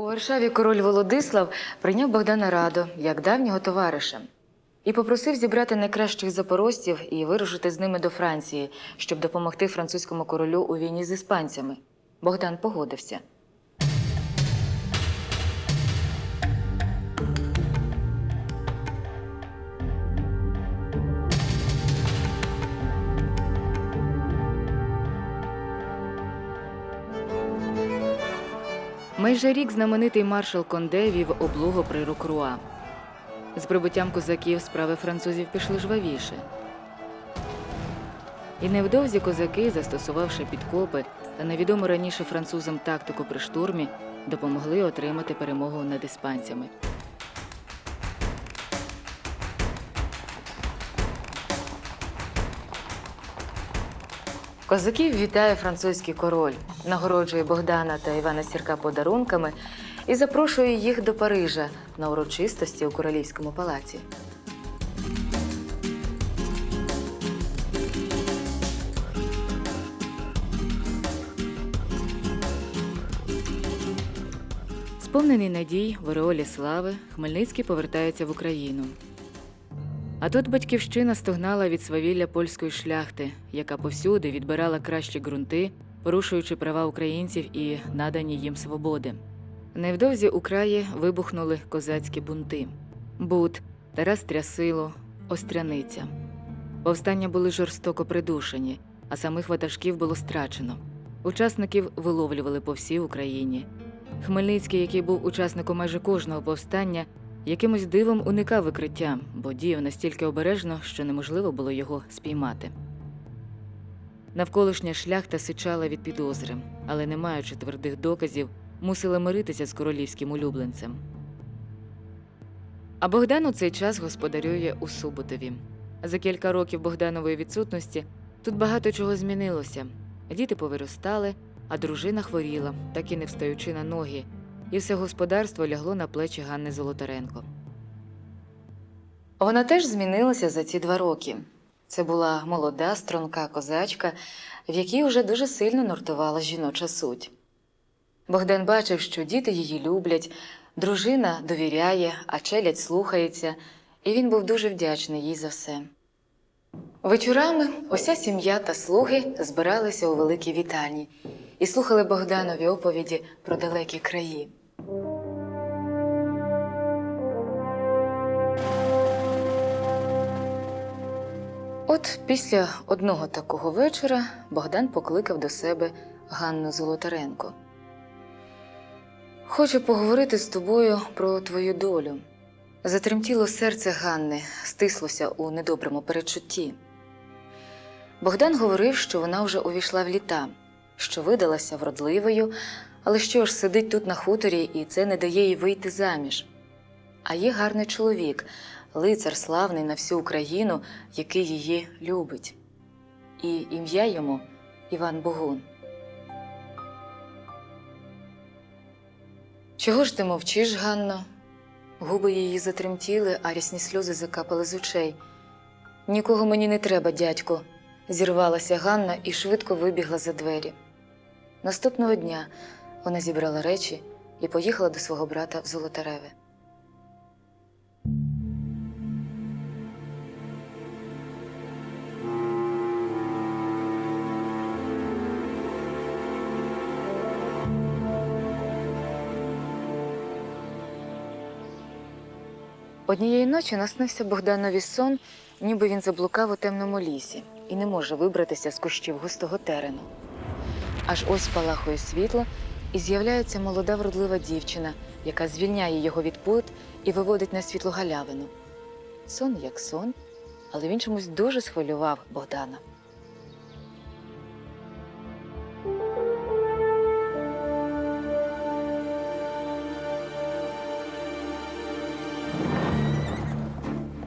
Варшаві король Володислав прийняв Богдана радо, як давнього товариша, і попросив зібрати найкращих запорожців і вирушити з ними до Франції, щоб допомогти французькому королю у війні з іспанцями. Богдан погодився. Майже рік знаменитий маршал Конде вів облогу при Рокруа. З прибуттям козаків справи французів пішли жвавіше. І невдовзі козаки, застосувавши підкопи та невідому раніше французам тактику при штурмі, допомогли отримати перемогу над іспанцями. Козаків вітає французький король, нагороджує Богдана та Івана Сірка подарунками і запрошує їх до Парижа на урочистості у королівському палаці. Сповнений надій, в ореолі слави, Хмельницький повертається в Україну. А тут батьківщина стогнала від свавілля польської шляхти, яка повсюди відбирала кращі ґрунти, порушуючи права українців і надані їм свободи. Невдовзі у краї вибухнули козацькі бунти. Бут, Тарас Трясило, Остряниця. Повстання були жорстоко придушені, а самих ватажків було страчено. Учасників виловлювали по всій Україні. Хмельницький, який був учасником майже кожного повстання, якимось дивом уникав викриття, бо діяв настільки обережно, що неможливо було його спіймати. Навколишня шляхта сичала від підозри, але, не маючи твердих доказів, мусила миритися з королівським улюбленцем. А Богдан у цей час господарює у Суботові. За кілька років Богданової відсутності тут багато чого змінилося. Діти повиростали, а дружина хворіла, так і не встаючи на ноги, і все господарство лягло на плечі Ганни Золотаренко. Вона теж змінилася за ці 2 роки. Це була молода, струнка козачка, в якій уже дуже сильно нуртувала жіноча суть. Богдан бачив, що діти її люблять, дружина довіряє, а челядь слухається, і він був дуже вдячний їй за все. Вечорами уся сім'я та слуги збиралися у великій вітальні і слухали Богданові оповіді про далекі краї. От після одного такого вечора Богдан покликав до себе Ганну Золотаренко. «Хочу поговорити з тобою про твою долю». Затремтіло серце Ганни, стислося у недоброму передчутті. Богдан говорив, що вона вже увійшла в літа, що видалася вродливою, але що ж сидить тут на хуторі, і це не дає їй вийти заміж. А є гарний чоловік, лицар славний на всю Україну, який її любить. І ім'я йому Іван Богун. «Чого ж ти мовчиш, Ганно?» Губи її затремтіли, а рясні сльози закапали з очей. «Нікого мені не треба, дядько», – зірвалася Ганна і швидко вибігла за двері. Наступного дня вона зібрала речі і поїхала до свого брата в Золотареве. Однієї ночі наснився Богданові сон, ніби він заблукав у темному лісі і не може вибратися з кущів густого терену. Аж ось спалахує світло, і з'являється молода вродлива дівчина, яка звільняє його від пут і виводить на світлу галявину. Сон як сон, але він чомусь дуже схвилював Богдана.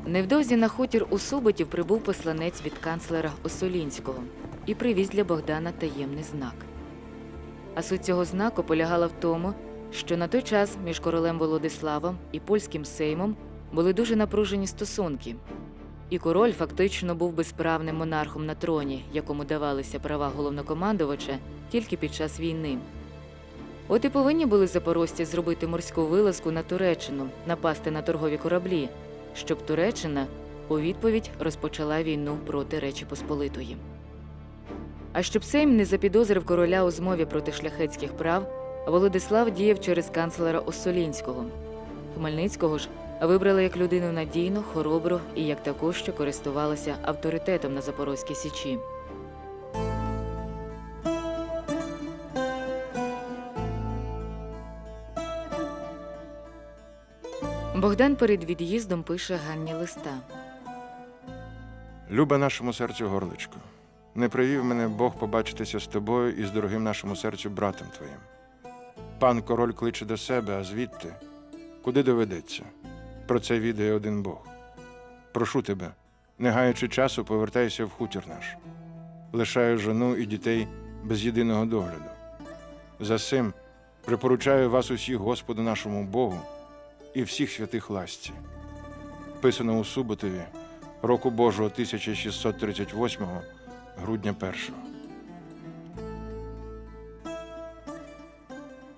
Невдовзі на хутір у Суботів прибув посланець від канцлера Осолінського і привіз для Богдана таємний знак. А суть цього знаку полягала в тому, що на той час між королем Володиславом і польським сеймом були дуже напружені стосунки. І король фактично був безправним монархом на троні, якому давалися права головнокомандувача тільки під час війни. От і повинні були запорожці зробити морську вилазку на Туреччину, напасти на торгові кораблі, щоб Туреччина у відповідь розпочала війну проти Речі Посполитої. А щоб Сейм не запідозрив короля у змові проти шляхетських прав, Володислав діяв через канцлера Оссолінського. Хмельницького ж вибрали як людину надійну, хоробру і як таку, що користувалася авторитетом на Запорозькій Січі. Богдан перед від'їздом пише Ганні листа. «Люба нашому серцю горличко, не привів мене Бог побачитися з тобою і з дорогим нашому серцю братом твоїм. Пан король кличе до себе, а звідти, куди доведеться. Про це відає один Бог. Прошу тебе, не гаючи часу, повертайся в хутір наш. Лишаю жону і дітей без єдиного догляду. Засим припоручаю вас усіх Господу нашому Богу і всіх святих ласці. Писано у Суботові, року Божого 1638, грудня 1.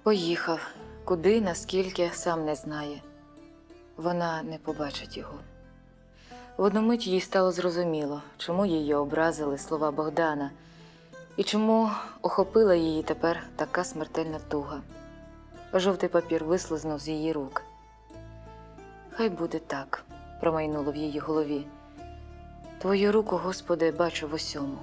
Поїхав. Куди, наскільки, сам не знає. Вона не побачить його. В одну мить їй стало зрозуміло, чому її образили слова Богдана і чому охопила її тепер така смертельна туга. Жовтий папір вислизнув з її рук. «Хай буде так», – промайнуло в її голові. «Твою руку, Господи, бачу в усьому».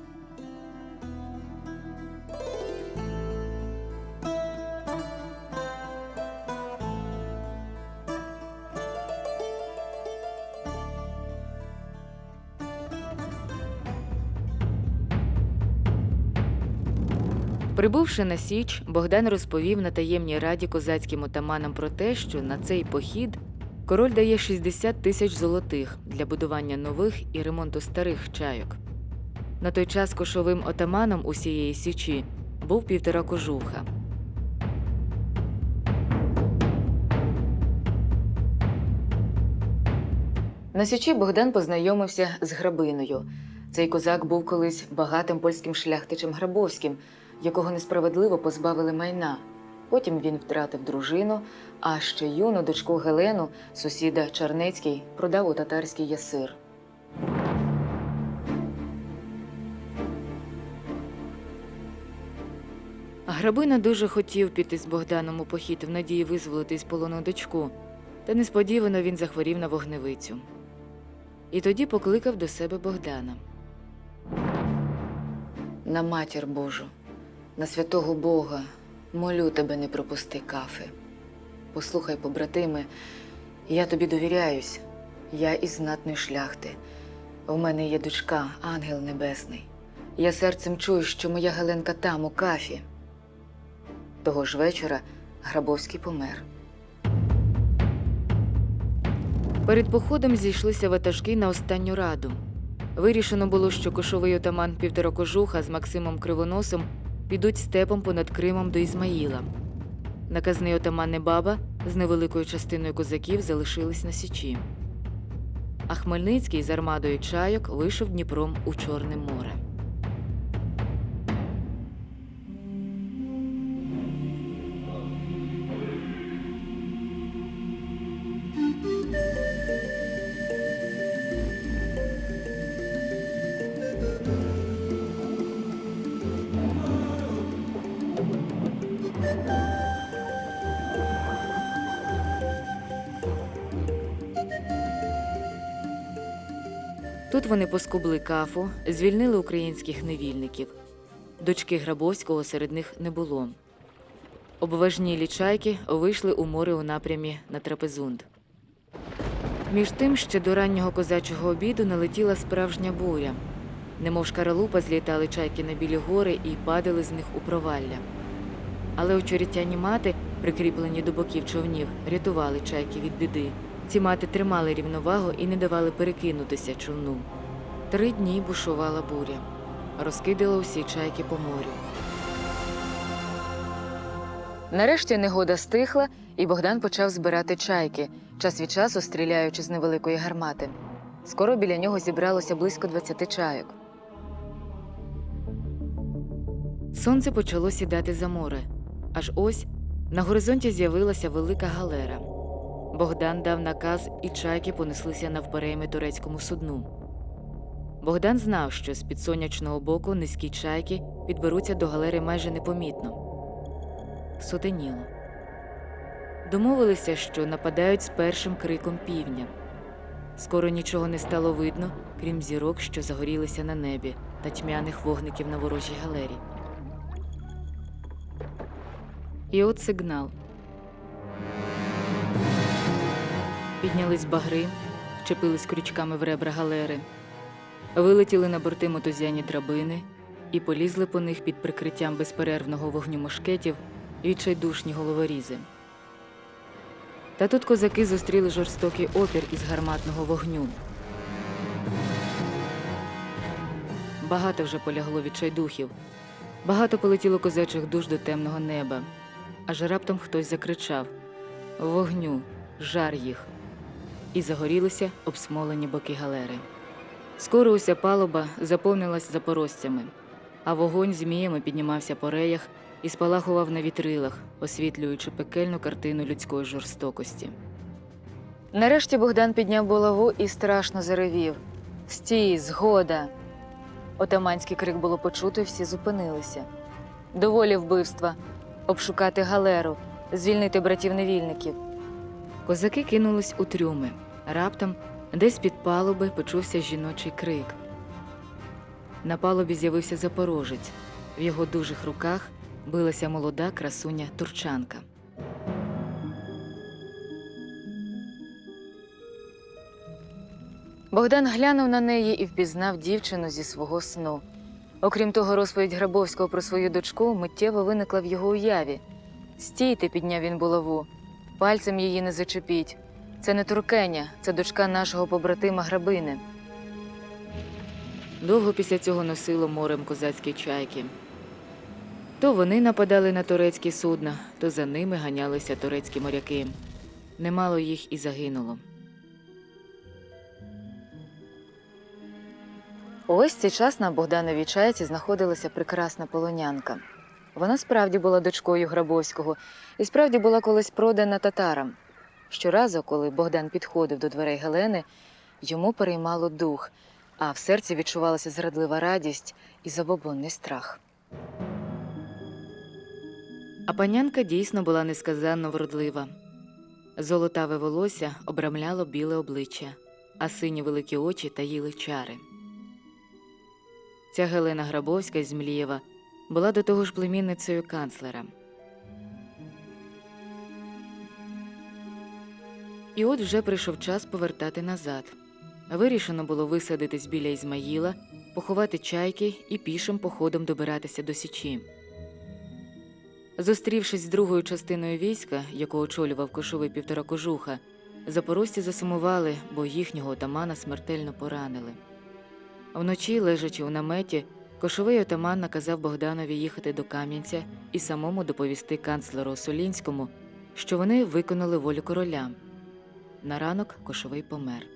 Прибувши на Січ, Богдан розповів на таємній раді козацьким отаманам про те, що на цей похід король дає 60 тисяч золотих для будування нових і ремонту старих чайок. На той час кошовим отаманом усієї Січі був 1,5 кожуха. На Січі Богдан познайомився з Грабиною. Цей козак був колись багатим польським шляхтичем Грабовським, якого несправедливо позбавили майна. Потім він втратив дружину, а ще юну дочку Гелену сусіда Чарнецький продав у татарський ясир. Грабина дуже хотів піти з Богданом у похід в надії визволити з полону дочку, та несподівано він захворів на вогневицю. І тоді покликав до себе Богдана. «На матір Божу, на святого Бога, молю тебе, не пропусти кафи. Послухай, побратиме, я тобі довіряюсь, я із знатної шляхти. В мене є дочка, ангел небесний. Я серцем чую, що моя Геленка там, у кафі». Того ж вечора Грабовський помер. Перед походом зійшлися ватажки на останню раду. Вирішено було, що кошовий отаман 1,5 кожуха з Максимом Кривоносом підуть степом понад Кримом до Ізмаїла. Наказний отаман Небаба з невеликою частиною козаків залишились на Січі. А Хмельницький з армадою чайок вийшов Дніпром у Чорне море. Тут вони поскубли кафу, звільнили українських невільників. Дочки Грабовського серед них не було. Обважнілі чайки вийшли у море у напрямі на Трапезунд. Між тим, ще до раннього козачого обіду налетіла справжня буря. Немов шкаралупа злітали чайки на білі гори і падали з них у провалля. Але очеретяні мати, прикріплені до боків човнів, рятували чайки від біди. Ці мати тримали рівновагу і не давали перекинутися човну. 3 дні бушувала буря. Розкидала усі чайки по морю. Нарешті негода стихла, і Богдан почав збирати чайки, час від часу стріляючи з невеликої гармати. Скоро біля нього зібралося близько 20 чайок. Сонце почало сідати за море. Аж ось На горизонті з'явилася велика галера. Богдан дав наказ, і чайки понеслися навперейми турецькому судну. Богдан знав, що з підсонячного боку низькі чайки підберуться до галери майже непомітно. Сутеніло. Домовилися, що нападають з першим криком півня. Скоро нічого не стало видно, крім зірок, що загорілися на небі, та тьмяних вогників на ворожій галері. І от сигнал. Піднялись багри, вчепились крючками в ребра галери, вилетіли на борти мотузяні драбини і полізли по них під прикриттям безперервного вогню мушкетів відчайдушні головорізи. Та тут козаки зустріли жорстокий опір із гарматного вогню. Багато вже полягло відчайдухів, багато полетіло козачих душ до темного неба. Аж раптом хтось закричав: «Вогню! Жар їх!» І загорілися обсмолені боки галери. Скоро уся палуба заповнилась запорожцями, а вогонь зміями піднімався по реях і спалахував на вітрилах, освітлюючи пекельну картину людської жорстокості. Нарешті Богдан підняв булаву і страшно заревів: «Стій, згода!» Отаманський крик було почуто, і всі зупинилися. «Доволі вбивства! Обшукати галеру! Звільнити братів-невільників!» Козаки кинулись у трюми. Раптом десь під палуби почувся жіночий крик. На палубі з'явився запорожець. В його дужих руках билася молода красуня-турчанка. Богдан глянув на неї і впізнав дівчину зі свого сну. Окрім того, розповідь Грабовського про свою дочку миттєво виникла в його уяві. «Стійте!» – підняв він булаву. «Пальцем її не зачепіть. Це не туркеня, це дочка нашого побратима Грабини». Довго після цього носило морем козацькі чайки. То вони нападали на турецькі судна, то за ними ганялися турецькі моряки. Немало їх і загинуло. Ось цей час на Богдановій чайці знаходилася прекрасна полонянка. Вона справді була дочкою Грабовського і справді була колись продана татарам. Щоразу, коли Богдан підходив до дверей Гелени, йому переймало дух, а в серці відчувалася зрадлива радість і забобонний страх. А панянка дійсно була несказанно вродлива. Золотаве волосся обрамляло біле обличчя, а сині великі очі таїли чари. Ця Гелена Грабовська з Млієва була до того ж племінницею канцлера. І от вже прийшов час повертати назад. Вирішено було висадитись біля Ізмаїла, поховати чайки і пішим походом добиратися до Січі. Зустрівшись з другою частиною війська, яку очолював кошовий Півторакожуха, запорожці засумували, бо їхнього отамана смертельно поранили. Вночі, лежачи у наметі, кошовий отаман наказав Богданові їхати до Кам'янця і самому доповісти канцлеру Осолінському, що вони виконали волю короля. На ранок кошовий помер.